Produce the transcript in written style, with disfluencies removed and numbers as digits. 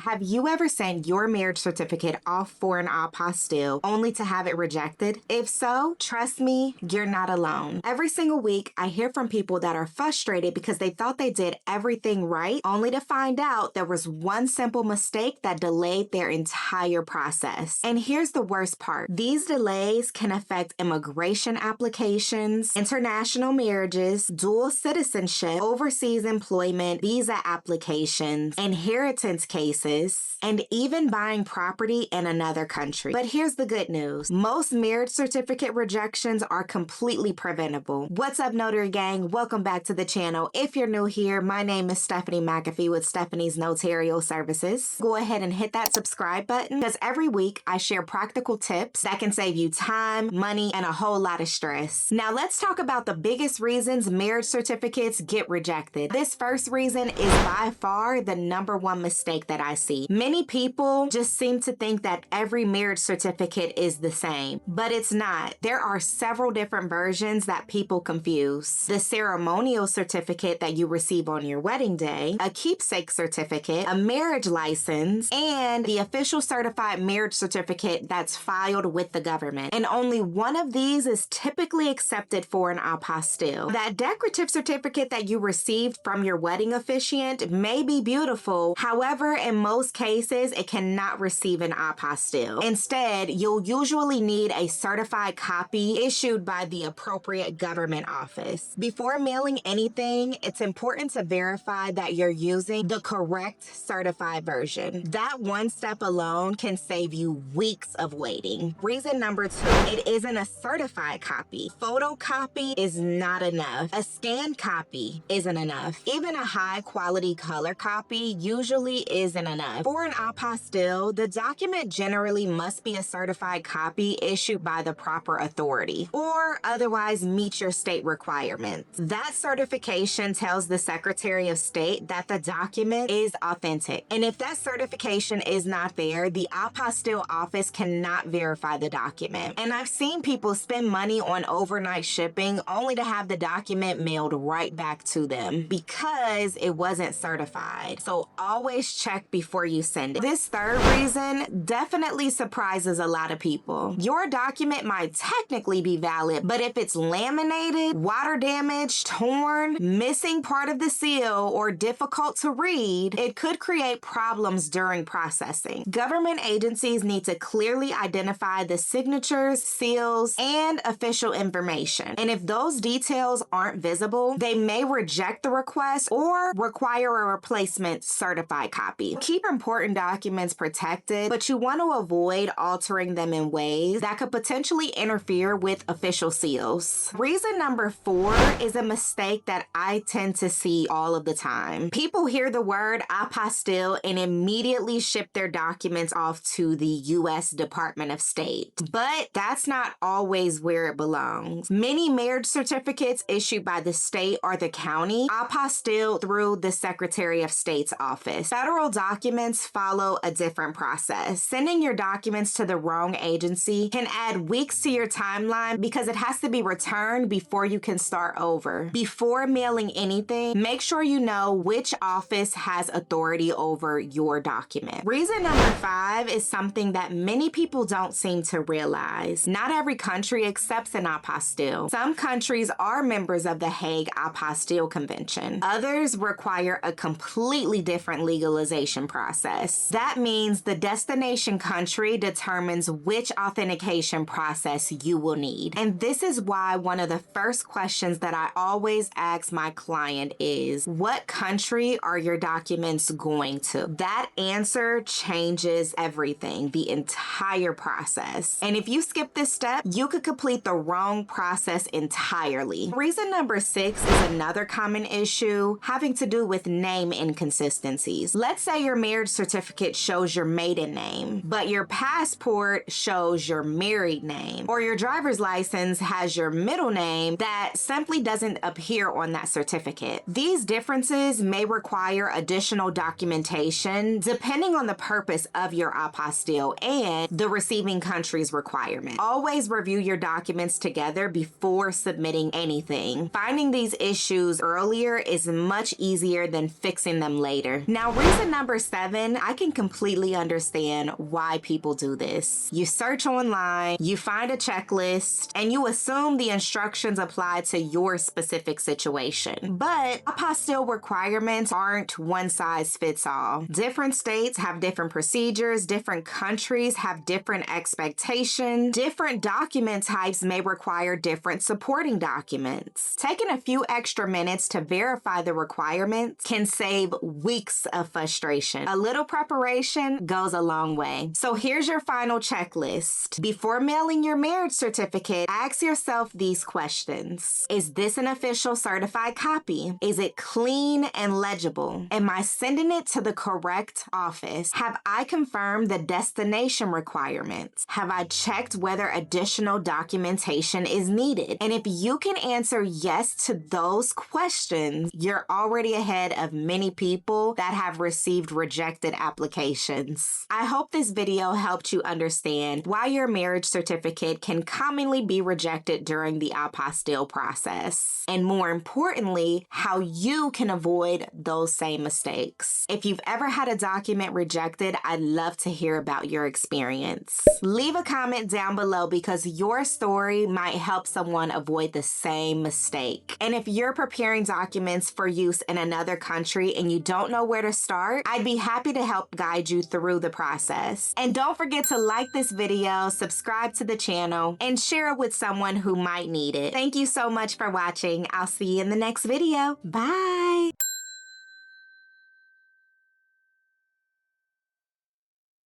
Have you ever sent your marriage certificate off for an apostille only to have it rejected? If so, trust me, you're not alone. Every single week, I hear from people that are frustrated because they thought they did everything right, only to find out there was one simple mistake that delayed their entire process. And here's the worst part. These delays can affect immigration applications, international marriages, dual citizenship, overseas employment, visa applications, inheritance cases, and even buying property in another country. But here's the good news. Most marriage certificate rejections are completely preventable. What's up, Notary Gang? Welcome back to the channel. If you're new here, my name is Stephanie McAfee with Stephanie's Notarial Services. Go ahead and hit that subscribe button because every week I share practical tips that can save you time, money, and a whole lot of stress. Now let's talk about the biggest reasons marriage certificates get rejected. This first reason is by far the number one mistake that I see. Many people just seem to think that every marriage certificate is the same, but it's not. There are several different versions that people confuse. The ceremonial certificate that you receive on your wedding day, a keepsake certificate, a marriage license, and the official certified marriage certificate that's filed with the government. And only one of these is typically accepted for an apostille. That decorative certificate that you received from your wedding officiant may be beautiful. However, in most cases, it cannot receive an apostille. Instead, you'll usually need a certified copy issued by the appropriate government office. Before mailing anything, it's important to verify that you're using the correct certified version. That one step alone can save you weeks of waiting. Reason number two, it isn't a certified copy. Photocopy is not enough. A scanned copy isn't enough. Even a high quality color copy usually isn't enough. For an apostille, the document generally must be a certified copy issued by the proper authority or otherwise meet your state requirements. That certification tells the Secretary of State that the document is authentic. And if that certification is not there, the apostille office cannot verify the document. And I've seen people spend money on overnight shipping only to have the document mailed right back to them because it wasn't certified. So always check before you send it. This third reason definitely surprises a lot of people. Your document might technically be valid, but if it's laminated, water damaged, torn, missing part of the seal, or difficult to read, it could create problems during processing. Government agencies need to clearly identify the signatures, seals, and official information. And if those details aren't visible, they may reject the request or require a replacement certified copy. Keep important documents protected, but you want to avoid altering them in ways that could potentially interfere with official seals. Reason number four is a mistake that I tend to see all of the time. People hear the word apostille and immediately ship their documents off to the U.S. Department of State. But that's not always where it belongs. Many marriage certificates issued by the state or the county apostille through the Secretary of State's office. Federal documents follow a different process. Sending your documents to the wrong agency can add weeks to your timeline because it has to be returned before you can start over. Before mailing anything, make sure you know which office has authority over your document. Reason number five is something that many people don't seem to realize. Not every country accepts an apostille. Some countries are members of the Hague Apostille Convention. Others require a completely different legalization process. That means the destination country determines which authentication process you will need. And this is why one of the first questions that I always ask my client is, what country are your documents going to? That answer changes everything, the entire process. And if you skip this step, you could complete the wrong process entirely. Reason number six is another common issue having to do with name inconsistencies. Let's say your marriage certificate shows your maiden name, but your passport shows your married name, or your driver's license has your middle name that simply doesn't appear on that certificate. These differences may require additional documentation depending on the purpose of your apostille and the receiving country's requirement. Always review your documents together before submitting anything. Finding these issues earlier is much easier than fixing them later. Now, reason number 7 7, I can completely understand why people do this. You search online, you find a checklist, and you assume the instructions apply to your specific situation. But apostille requirements aren't one size fits all. Different states have different procedures, different countries have different expectations, different document types may require different supporting documents. Taking a few extra minutes to verify the requirements can save weeks of frustration. A little preparation goes a long way. So here's your final checklist. Before mailing your marriage certificate, ask yourself these questions. Is this an official certified copy? Is it clean and legible? Am I sending it to the correct office? Have I confirmed the destination requirements? Have I checked whether additional documentation is needed? And if you can answer yes to those questions, you're already ahead of many people that have received rejected applications. I hope this video helped you understand why your marriage certificate can commonly be rejected during the apostille process, and more importantly, how you can avoid those same mistakes. If you've ever had a document rejected, I'd love to hear about your experience. Leave a comment down below because your story might help someone avoid the same mistake. And if you're preparing documents for use in another country and you don't know where to start, I'd be happy to help guide you through the process. And don't forget to like this video, subscribe to the channel, and share it with someone who might need it. Thank you so much for watching. I'll see you in the next video. Bye!